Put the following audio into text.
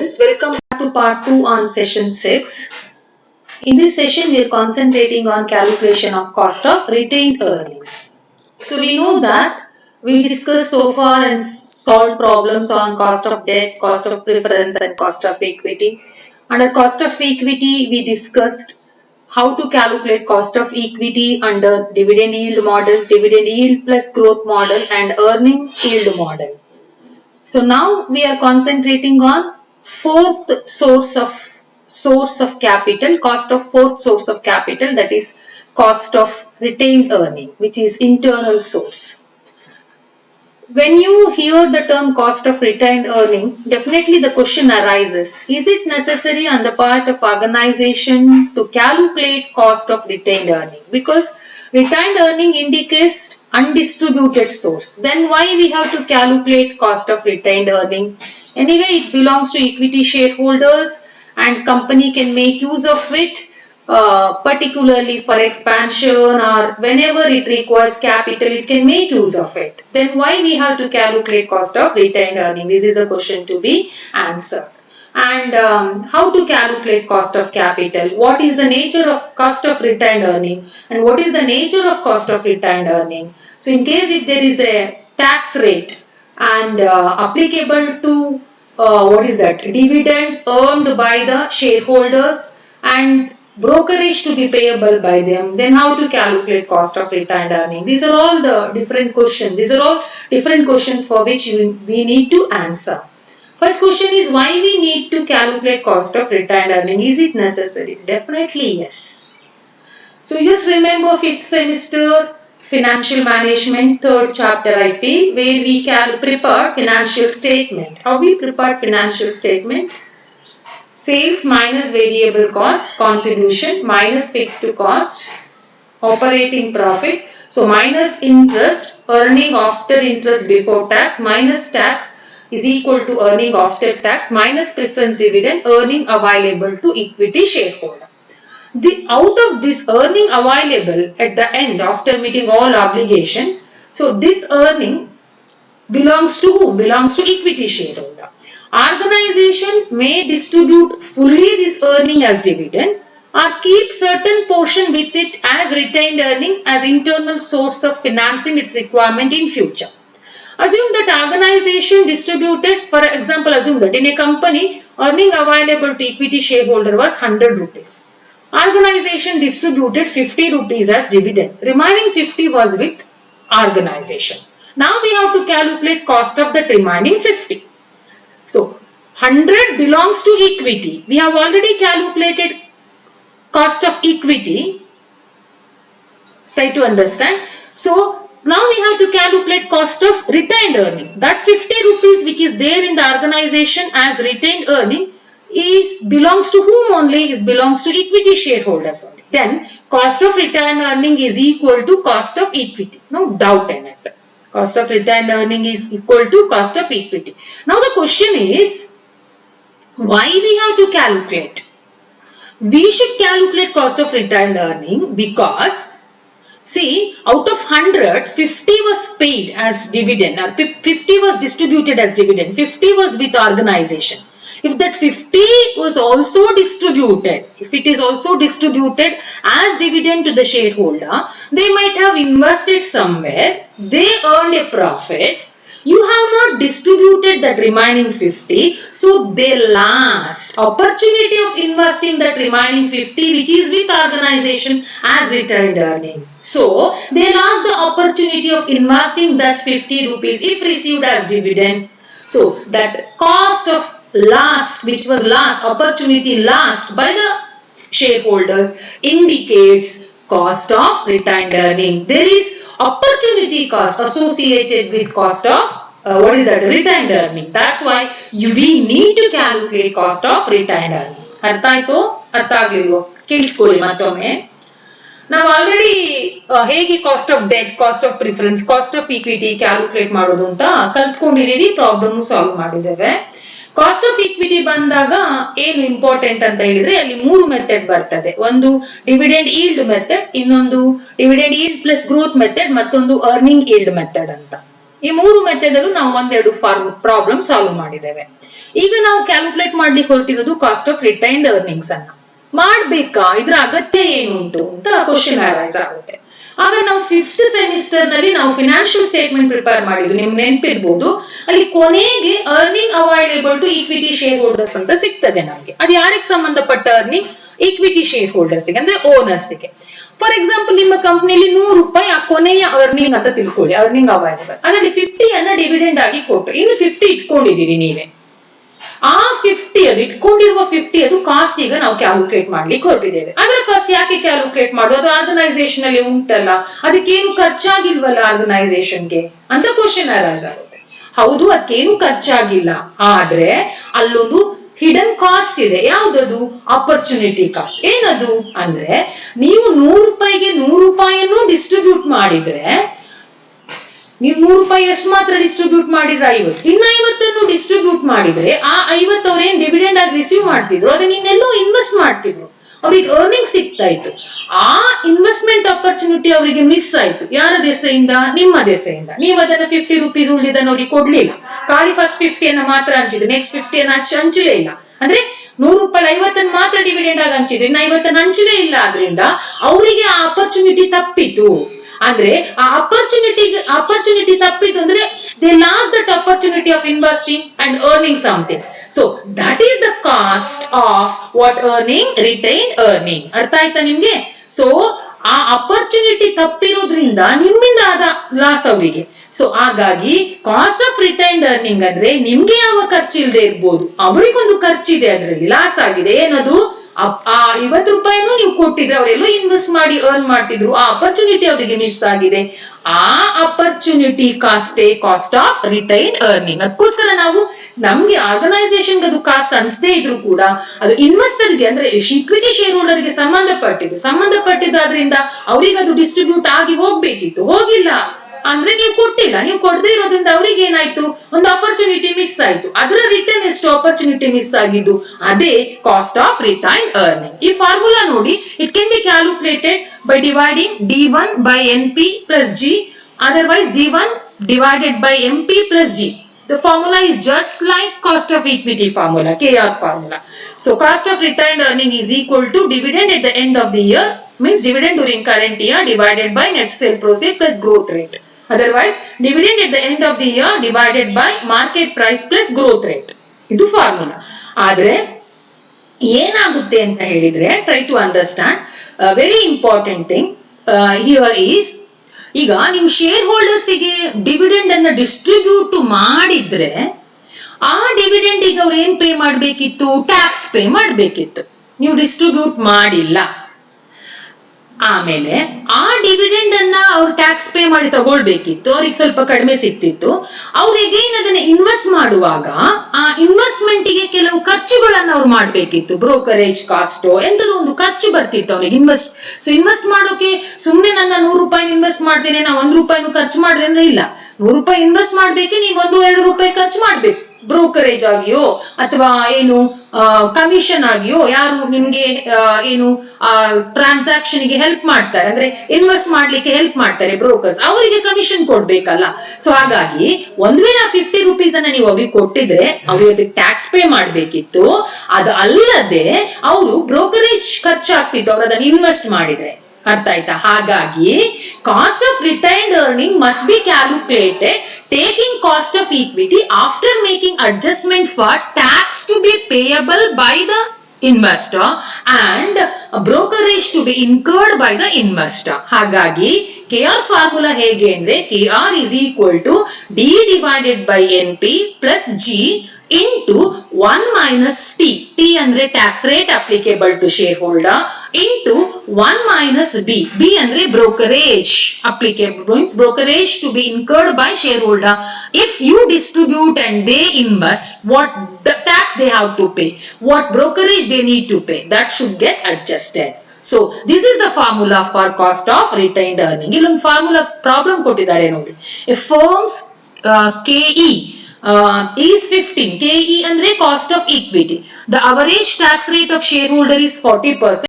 Welcome back to part 2 on session 6. In this session, we are concentrating on calculation of cost of retained earnings. So we know that we discussed so far and solved problems on cost of debt, cost of preference and cost of equity. Under cost of equity, we discussed how to calculate cost of equity under dividend yield model, dividend yield plus growth model and earning yield model. So now we are concentrating on fourth source of capital, cost of fourth source of capital, that is cost of retained earning, which is internal source. When you hear the term cost of retained earning, definitely the question arises, is it necessary on the part of organization to calculate cost of retained earning? Because retained earning indicates undistributed source. Then why we have to calculate cost of retained earning? Anyway, it belongs to equity shareholders and company can make use of it. Particularly for expansion or whenever it requires capital, it can make use of it. Then why we have to calculate cost of retained earning? This is a question to be answered. And how to calculate cost of capital? What is the nature of cost of retained earning? And what is the nature of cost of retained earning? So in case if there is a tax rate and applicable to dividend earned by the shareholders and brokerage to be payable by them, then how to calculate cost of retained earning? These are all the different questions. These are all different questions for which we need to answer. First question is, why we need to calculate cost of retained earning? Is it necessary? Definitely yes. So just remember 5th semester financial management, 3rd chapter I feel, where we can prepare financial statement. How we prepare financial statement? Sales minus variable cost, contribution minus fixed cost, operating profit. So minus interest, earning after interest before tax, minus tax is equal to earning after tax, minus preference dividend, earning available to equity shareholder. Out of this earning available at the end after meeting all obligations, so this earning belongs to whom? Belongs to equity shareholder. Organization may distribute fully this earning as dividend or keep certain portion with it as retained earning as internal source of financing its requirement in future. Assume that organization distributed, for example, assume that in a company earning available to equity shareholder was 100 rupees. Organization distributed 50 rupees as dividend. Remaining 50 was with organization. Now we have to calculate cost of that remaining 50. So 100 belongs to equity. We have already calculated cost of equity. Try to understand. So now we have to calculate cost of retained earning. That 50 rupees which is there in the organization as retained earning belongs to whom only? Belongs to equity shareholders only. Then cost of retained earning is equal to cost of equity. No doubt in it. Cost of retained earning is equal to cost of equity. Now the question is, why we have to calculate? We should calculate cost of retained earning because, see, out of 100, 50 was paid as dividend or 50 was distributed as dividend. 50 was with organization. If that 50 was also distributed, if it is also distributed as dividend to the shareholder, they might have invested somewhere, they earned a profit, you have not distributed that remaining 50, so they lost opportunity of investing that remaining 50 which is with organization as retained earning. So, they lost the opportunity of investing that 50 rupees if received as dividend. So, that cost of which was opportunity lost by the shareholders indicates cost of retained earning. There is opportunity cost associated with cost of retained earning. That's why we need to calculate cost of retained earning. ಅರ್ಥ ಆಯ್ತು? ಅರ್ಥ ಆಗಲಿಲ್ವೋ? ಕೇಳಿಸ್ಕೊಳ್ಳಿ ಮತ್ತೊಮ್ಮೆ. ನಾವು already ಹೇಗೆ cost of debt, cost of preference, cost of equity calculate ಮಾಡೋದು ಅಂತ ಕಲ್ತ್ಕೊಂಡಿದ್ದೀವಿ, problem solve ಮಾಡಿದ್ದೇವೆ. ಕಾಸ್ಟ್ ಆಫ್ ಈಕ್ವಿಟಿ ಬಂದಾಗ ಏನು ಇಂಪಾರ್ಟೆಂಟ್ ಅಂತ ಹೇಳಿದ್ರೆ ಅಲ್ಲಿ 3 ಮೆಥಡ್ ಬರ್ತದೆ. ಒಂದು ಡಿವಿಡೆಂಡ್ ಈಲ್ಡ್ ಮೆಥಡ್, ಇನ್ನೊಂದು dividend yield plus growth method, ಮತ್ತೊಂದು ಅರ್ನಿಂಗ್ ಈಲ್ಡ್ ಮೆಥಡ್ ಅಂತ. ಈ 3 ಮೆಥಡ್ ಅಲ್ಲೂ ನಾವು ಒಂದೆರಡು ಪ್ರಾಬ್ಲಮ್ ಸಾಲ್ವ್ ಮಾಡಿದ್ದೇವೆ. ಈಗ ನಾವು ಕ್ಯಾಲ್ಕುಲೇಟ್ ಮಾಡ್ಲಿಕ್ಕೆ ಹೊರಟಿರೋದು ಕಾಸ್ಟ್ ಆಫ್ ರಿಟೈನ್ಡ್ ಅರ್ನಿಂಗ್ಸ್ ಅನ್ನ. ಮಾಡ್ಬೇಕಾ, ಇದ್ರ ಅಗತ್ಯ ಏನುಂಟು ಅಂತ ಕ್ವಶನ್ ಅರೈಸ್ ಆಗುತ್ತೆ. ಆಗ ನಾವು 5th ಸೆಮಿಸ್ಟರ್ ನಲ್ಲಿ ನಾವು ಫಿನಾನ್ಷಿಯಲ್ ಸ್ಟೇಟ್ಮೆಂಟ್ ಪ್ರಿಪೇರ್ ಮಾಡಿದ್ವಿ, ನಿಮ್ಗೆ ನೆನಪಿರ್ಬೋದು. ಅಲ್ಲಿ ಕೊನೆಗೆ earning available to equity share holders ಅಂತ ಸಿಗ್ತದೆ ನಮ್ಗೆ. ಅದು ಯಾರಿಗೆ ಸಂಬಂಧಪಟ್ಟ ಅರ್ನಿಂಗ್? ಈಕ್ವಿಟಿ ಶೇರ್ ಹೋಲ್ಡರ್ಸ್ ಗೆ, ಅಂದ್ರೆ ಓನರ್ಸ್ ಗೆ. ಫಾರ್ ಎಕ್ಸಾಂಪಲ್, ನಿಮ್ಮ ಕಂಪನಿಯಲ್ಲಿ 100 ರೂಪಾಯಿ ಆ ಕೊನೆಯ ಅರ್ನಿಂಗ್ ಅಂತ ತಿಳ್ಕೊಳ್ಳಿ, ಅರ್ನಿಂಗ್ ಅವೈಲೇಬಲ್. ಅದರಲ್ಲಿ 50 ಅನ್ನ ಡಿವಿಡೆಂಡ್ ಆಗಿ ಕೊಟ್ರು, ಇನ್ನು 50 ಇಟ್ಕೊಂಡಿದ್ದೀರಿ ನೀವೇ. ಆ 50 ಅದು ಇಟ್ಕೊಂಡಿರುವ 50 ಅದು ಕಾಸ್ಟ್ ಈಗ ನಾವು ಕ್ಯಾಲ್ಕುಲೇಟ್ ಮಾಡ್ಲಿಕ್ಕೆ ಹೊರಟಿದ್ದೇವೆ. ಅದರ ಕಾಸ್ಟ್ ಯಾಕೆ ಕ್ಯಾಲ್ಕುಲೇಟ್ ಮಾಡೋದು? ಅದು ಆರ್ಗನೈಸೇಷನ್ ಅಲ್ಲಿ ಉಂಟಲ್ಲ, ಅದಕ್ಕೇನು ಖರ್ಚಾಗಿಲ್ವಲ್ಲ ಆರ್ಗನೈಸೇಷನ್ಗೆ ಅಂತ ಕ್ವಶನ್ ಅರೈಸ್ ಆಗುತ್ತೆ. ಹೌದು, ಅದಕ್ಕೇನು ಖರ್ಚಾಗಿಲ್ಲ, ಆದ್ರೆ ಅಲ್ಲೊಂದು ಹಿಡನ್ ಕಾಸ್ಟ್ ಇದೆ. ಯಾವ್ದದು? Opportunity cost. ಏನದು ಅಂದ್ರೆ, ನೀವು 100 ರೂಪಾಯಿಗೆ 100 ರೂಪಾಯಿಯನ್ನು ಡಿಸ್ಟ್ರಿಬ್ಯೂಟ್ ಮಾಡಿದ್ರೆ, ನೀವು 100 ರೂಪಾಯಿ ಎಷ್ಟು ಮಾತ್ರ ಡಿಸ್ಟ್ರಿಬ್ಯೂಟ್ ಮಾಡಿದ್ರೆ 50, ಇನ್ನು 50 ಡಿಸ್ಟ್ರಿಬ್ಯೂಟ್ ಮಾಡಿದ್ರೆ ಆ 50 ಅವ್ರೇನ್ ಡಿವಿಡೆಂಡ್ ಆಗಿ ರಿಸೀವ್ ಮಾಡ್ತಿದ್ರು, ಅದನ್ನ ಇನ್ನೆಲ್ಲೋ ಇನ್ವೆಸ್ಟ್ ಮಾಡ್ತಿದ್ರು, ಅವ್ರಿಗೆ ಅರ್ನಿಂಗ್ ಸಿಗ್ತಾ ಇತ್ತು. ಆ ಇನ್ವೆಸ್ಟ್ಮೆಂಟ್ ಅಪರ್ಚುನಿಟಿ ಅವರಿಗೆ ಮಿಸ್ ಆಯ್ತು. ಯಾರ ದೆಸೆಯಿಂದ? ನಿಮ್ಮ ದೆಸೆಯಿಂದ. ನೀವು ಅದನ್ನ 50 ರೂಪೀಸ್ ಉಳಿದನ್ನು ಅವ್ರಿಗೆ ಕೊಡ್ಲಿಲ್ಲ, ಖಾಲಿ ಫಸ್ಟ್ 50 ಮಾತ್ರ ಹಂಚಿದ್ರೆ, ನೆಕ್ಸ್ಟ್ 50 ಹಂಚಲೇ ಇಲ್ಲ. ಅಂದ್ರೆ 100 ರೂಪಾಯಿ 50 ಮಾತ್ರ ಡಿವಿಡೆಂಡ್ ಆಗಿ ಹಂಚಿದ್ರೆ, ಇನ್ನು 50 ಹಂಚಲೇ ಇಲ್ಲ. ಆದ್ರಿಂದ ಅವರಿಗೆ ಆ ಅಪರ್ಚುನಿಟಿ ತಪ್ಪಿತು. ಅಂದ್ರೆ ಆ ಅಪರ್ಚುನಿಟಿ ತಪ್ಪಿತು ಅಂದ್ರೆ they lost that opportunity of investing and earning something. So that is the cost of what earning, retained earning. ಅರ್ಥ ಆಯ್ತಾ ನಿಮ್ಗೆ? ಸೊ ಆ ಅಪರ್ಚುನಿಟಿ ತಪ್ಪಿರೋದ್ರಿಂದ ನಿಮ್ಮಿಂದ ಆದ ಲಾಸ್ ಅವರಿಗೆ. ಸೊ ಹಾಗಾಗಿ ಕಾಸ್ಟ್ ಆಫ್ ರಿಟೈನ್ಡ್ ಅರ್ನಿಂಗ್ ಅಂದ್ರೆ ನಿಮ್ಗೆ ಯಾವ ಖರ್ಚಿಲ್ಲದೆ ಇರ್ಬೋದು, ಅವರಿಗೊಂದು ಖರ್ಚಿದೆ, ಅದರಲ್ಲಿ ಲಾಸ್ ಆಗಿದೆ. ಏನದು? ಆ 50 ರೂಪಾಯಿನೂ ನೀವು ಕೊಟ್ಟಿದ್ರೆ ಅವರೆಲ್ಲೋ ಇನ್ವೆಸ್ಟ್ ಮಾಡಿ ಅರ್ನ್ ಮಾಡ್ತಿದ್ರು, ಆ ಅಪರ್ಚುನಿಟಿ ಅವರಿಗೆ ಮಿಸ್ ಆಗಿದೆ. ಆ opportunity cost of retained earning. ಅದಕ್ಕೋಸ್ಕರ ನಾವು ನಮ್ಗೆ ಆರ್ಗನೈಸೇಷನ್ ಅದು ಕಾಸ್ಟ್ ಅನ್ಸದೇ ಇದ್ರು ಕೂಡ ಅದು ಇನ್ವೆಸ್ಟರ್ಗೆ ಅಂದ್ರೆ ಈಕ್ವಿಟಿ ಶೇರ್ ಹೋಲ್ಡರ್ಗೆ ಸಂಬಂಧಪಟ್ಟಿದ್ದಾದ್ರಿಂದ ಅವರಿಗೆ ಅದು ಡಿಸ್ಟ್ರಿಬ್ಯೂಟ್ ಆಗಿ ಹೋಗ್ಬೇಕಿತ್ತು, ಹೋಗಿಲ್ಲ ಅಂದ್ರೆ ನೀವು ಕೊಟ್ಟಿಲ್ಲ. ನೀವು ಕೊಡದೇ ಇರೋದ್ರಿಂದ ಅವ್ರಿಗೆ ಏನಾಯ್ತು? ಒಂದು ಅಪರ್ಚುನಿಟಿ ಮಿಸ್ ಆಯ್ತು. ಅದರ ರಿಟರ್ನ್ ಎಷ್ಟು ಅಪರ್ಚುನಿಟಿ ಮಿಸ್ ಆಗಿದ್ದು? ಅದೇ ಕಾಸ್ಟ್ ಆಫ್ ರಿಟೈನ್ಡ್ ಅರ್ನಿಂಗ್. ಈ ಫಾರ್ಮುಲಾ ನೋಡಿ, it can be calculated by dividing D1 by NP plus G, otherwise D1 divided by MP plus G. The formula is just like cost of equity formula, KR formula. So cost of retained earning is equal to dividend at the end of the year, means dividend during current year divided by net sale proceed plus growth rate. Otherwise dividend at the end of the year divided by market price plus growth rate. ಇದು formula. ಆದ್ರೆ ಏನಾಗುತ್ತೆ ಅಂತ ಹೇಳಿದ್ರೆ, try to understand very important thing here is, ಈಗ ನೀವು share ಹೋಲ್ಡರ್ಸ್ಗೆ dividend ಅನ್ನ distribute ಮಾಡಿದ್ರೆ ಆ ಡಿವಿಡೆಂಡ್ ಈಗ ಅವ್ರು ಏನ್ ಪೇ ಮಾಡ್ಬೇಕಿತ್ತು? ಟ್ಯಾಕ್ಸ್ ಪೇ ಮಾಡ್ಬೇಕಿತ್ತು. ನೀವು ಡಿಸ್ಟ್ರಿಬ್ಯೂಟ್ ಮಾಡಿಲ್ಲ. ಆಮೇಲೆ ಆ ಡಿವಿಡೆಂಡ್ ಅನ್ನ ಅವ್ರು ಟ್ಯಾಕ್ಸ್ ಪೇ ಮಾಡಿ ತಗೊಳ್ಬೇಕಿತ್ತು, ಅವ್ರಿಗೆ ಸ್ವಲ್ಪ ಕಡಿಮೆ ಸಿಕ್ತಿತ್ತು. ಅವ್ರಿಗೆ ಅದನ್ನ ಇನ್ವೆಸ್ಟ್ ಮಾಡುವಾಗ ಆ ಇನ್ವೆಸ್ಟ್ಮೆಂಟ್ ಗೆ ಕೆಲವು ಖರ್ಚುಗಳನ್ನ ಅವ್ರು ಮಾಡ್ಬೇಕಿತ್ತು, ಬ್ರೋಕರೇಜ್ ಕಾಸ್ಟ್ ಎಂತದೋ ಒಂದು ಖರ್ಚು ಬರ್ತಿತ್ತು ಅವ್ರಿಗೆ. ಇನ್ವೆಸ್ಟ್ ಮಾಡೋಕೆ ಸುಮ್ನೆ ನನ್ನ 100 ರೂಪಾಯಿ ಇನ್ವೆಸ್ಟ್ ಮಾಡ್ತೇನೆ, ನಾ 1 ರೂಪಾಯಿನೂ ಖರ್ಚು ಮಾಡಿದೆ ಅಂದ್ರೆ ಇಲ್ಲ. 100 ರೂಪಾಯಿ ಇನ್ವೆಸ್ಟ್ ಮಾಡ್ಬೇಕೆ ನೀವು 1-2 ರೂಪಾಯಿ ಖರ್ಚು ಮಾಡ್ಬೇಕು, ಬ್ರೋಕರೇಜ್ ಆಗಿಯೋ ಅಥವಾ ಏನು ಕಮಿಷನ್ ಆಗಿಯೋ, ಯಾರು ನಿಮ್ಗೆ ಏನು ಟ್ರಾನ್ಸಾಕ್ಷನ್ ಗೆ ಹೆಲ್ಪ್ ಮಾಡ್ತಾರೆ ಅಂದ್ರೆ ಇನ್ವೆಸ್ಟ್ ಮಾಡ್ಲಿಕ್ಕೆ ಹೆಲ್ಪ್ ಮಾಡ್ತಾರೆ ಬ್ರೋಕರ್ಸ್, ಅವರಿಗೆ ಕಮಿಷನ್ ಕೊಡ್ಬೇಕಲ್ಲ. ಸೊ ಹಾಗಾಗಿ ಒಂದ್ ವೇಳೆ 50 ರೂಪೀಸ್ ಅನ್ನ ನೀವು ಅವ್ರಿಗೆ ಕೊಟ್ಟಿದ್ರೆ ಅವ್ರಿಗೆ ಅದಕ್ಕೆ ಟ್ಯಾಕ್ಸ್ ಪೇ ಮಾಡ್ಬೇಕಿತ್ತು. ಅದು ಅಲ್ಲದೆ ಅವರು ಬ್ರೋಕರೇಜ್ ಖರ್ಚಾಗ್ತಿತ್ತು ಅವ್ರು ಅದನ್ನ ಇನ್ವೆಸ್ಟ್ ಮಾಡಿದ್ರೆ. ಅರ್ಥ ಆಯ್ತಾ? ಹಾಗಾಗಿ cost of retained earning must be calculated taking cost of equity after making adjustment for tax to be payable by the investor and brokerage to be incurred by the investor. ಹಾಗಾಗಿ KR formula ಹೇಗೆ ಅಂದ್ರೆ, KR is equal to D divided by NP plus G into 1 minus T. T ಅಂದ್ರೆ tax rate applicable to shareholder into 1 minus B. B ಅಂದ್ರೆ brokerage applicable, means brokerage to be incurred by shareholder. If you distribute and they invest, what the tax they have to pay, what brokerage they need to pay, that should get adjusted. So this is the formula for cost of retained earning. ಇಲ್ಲೊಂದು formula problem ಕೊಟ್ಟಿದ್ದಾರೆ ನೋಡಿ. If firms KE is 15, KE ಅಂದ್ರೆ cost of equity, the average tax rate of shareholder is 40%.